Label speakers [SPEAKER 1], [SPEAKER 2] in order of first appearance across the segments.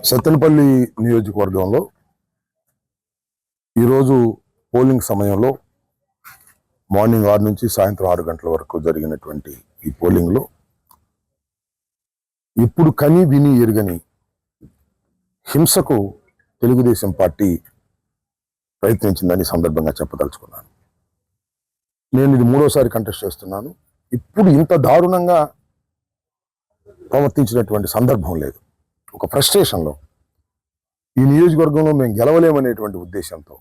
[SPEAKER 1] సత్తెనపల్లి నియోజకవర్గంలో ఈరోజు పోలింగ్ సమయంలో మార్నింగ్ 6 నుంచి సాయంత్రం 6 గంటల వరకు జరిగినటువంటి ఈ పోలింగ్లో ఇప్పుడు కని విని ఎరుగని హింసకు తెలుగుదేశం పార్టీ ప్రయత్నించిందని సందర్భంగా చెప్పదలుచుకున్నాను. నేను ఇది 3వసారి కంటెస్ట్ చేస్తున్నాను. ఇప్పుడు ఇంత దారుణంగా ప్రవర్తించినటువంటి సందర్భం లేదు. ఒక ఫ్రస్ట్రేషన్లో ఈ నియోజకవర్గంలో మేము గెలవలేమనేటువంటి ఉద్దేశంతో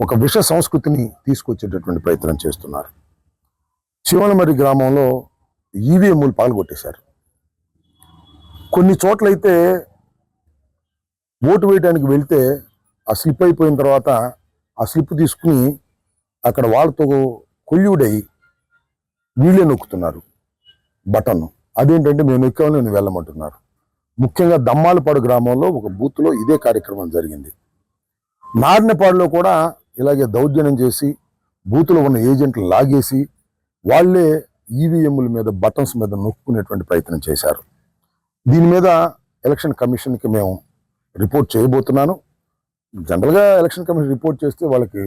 [SPEAKER 1] ఒక విష సంస్కృతిని తీసుకొచ్చేటటువంటి ప్రయత్నం చేస్తున్నారు. శివనమరి గ్రామంలో ఈవీఎంలు పాల్గొట్టేశారు. కొన్ని చోట్లయితే ఓటు వేయడానికి వెళ్తే ఆ స్లిప్ అయిపోయిన తర్వాత ఆ స్లిప్ తీసుకుని అక్కడ వాళ్ళతో కొల్యూడై వీళ్ళే నొక్కుతున్నారు బటన్ను. అదేంటంటే మేము నొక్కామని నేను వెళ్ళమంటున్నారు. ముఖ్యంగా దమ్మాలపాడు గ్రామంలో ఒక బూత్లో ఇదే కార్యక్రమం జరిగింది. నార్నపాడులో కూడా ఇలాగే దౌర్జన్యం చేసి బూత్లో ఉన్న ఏజెంట్లు లాగేసి వాళ్ళే ఈవీఎంల మీద బటన్స్ మీద నొక్కునేటువంటి ప్రయత్నం చేశారు. దీని మీద ఎలక్షన్ కమిషన్కి మేము రిపోర్ట్ చేయబోతున్నాను. జనరల్గా ఎలక్షన్ కమిషన్ రిపోర్ట్ చేస్తే వాళ్ళకి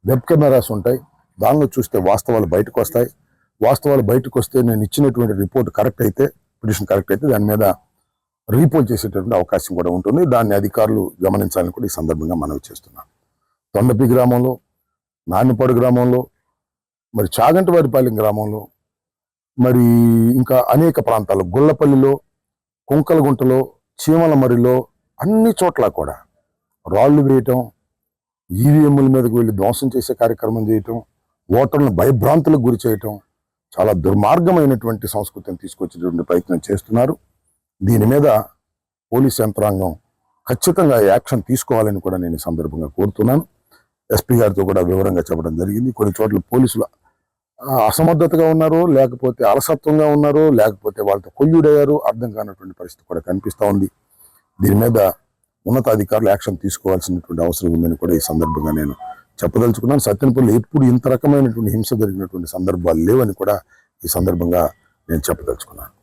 [SPEAKER 1] వెబ్ కెమెరాస్ ఉంటాయి. దానిలో చూస్తే వాస్తవాలు బయటకు వస్తాయి. వాస్తవాలు బయటకు వస్తే నేను ఇచ్చినటువంటి రిపోర్ట్ కరెక్ట్ అయితే, పిటిషన్ కరెక్ట్ అయితే దాని మీద రీపోల్ చేసేటటువంటి అవకాశం కూడా ఉంటుంది. దాన్ని అధికారులు గమనించాలని కూడా ఈ సందర్భంగా మనవి చేస్తున్నాను. తొండపి గ్రామంలో, నానిపాడు గ్రామంలో, మరి చాగంటివారిపాలెం గ్రామంలో, మరి ఇంకా అనేక ప్రాంతాల్లో, గుళ్ళపల్లిలో, కుంకలగుంటలో, చీమలమరిలో అన్ని చోట్ల కూడా రాళ్లు వేయటం, ఈవీఎంల మీదకి వెళ్ళి ధ్వంసం చేసే కార్యక్రమం చేయటం, ఓటర్లను భయభ్రాంతులకు గురి చేయటం, చాలా దుర్మార్గమైనటువంటి సంస్కృతిని తీసుకొచ్చేటువంటి ప్రయత్నం చేస్తున్నారు. దీని మీద పోలీస్ యంత్రాంగం ఖచ్చితంగా యాక్షన్ తీసుకోవాలని కూడా నేను ఈ సందర్భంగా కోరుతున్నాను. ఎస్పీ గారితో కూడా వివరంగా చెప్పడం జరిగింది. కొన్ని చోట్ల పోలీసులు అసమర్థతగా ఉన్నారో, లేకపోతే అలసత్వంగా ఉన్నారో, లేకపోతే వాళ్ళతో కొల్లుడయ్యారో అర్థం కానటువంటి పరిస్థితి కూడా కనిపిస్తూ ఉంది. దీని మీద ఉన్నతాధికారులు యాక్షన్ తీసుకోవాల్సినటువంటి అవసరం ఉందని కూడా ఈ సందర్భంగా నేను చెప్పదలుచుకున్నాను. సత్తెనపల్లి ఎప్పుడు ఇంత రకమైనటువంటి హింస జరిగినటువంటి సందర్భాలు లేవని కూడా ఈ సందర్భంగా నేను చెప్పదలుచుకున్నాను.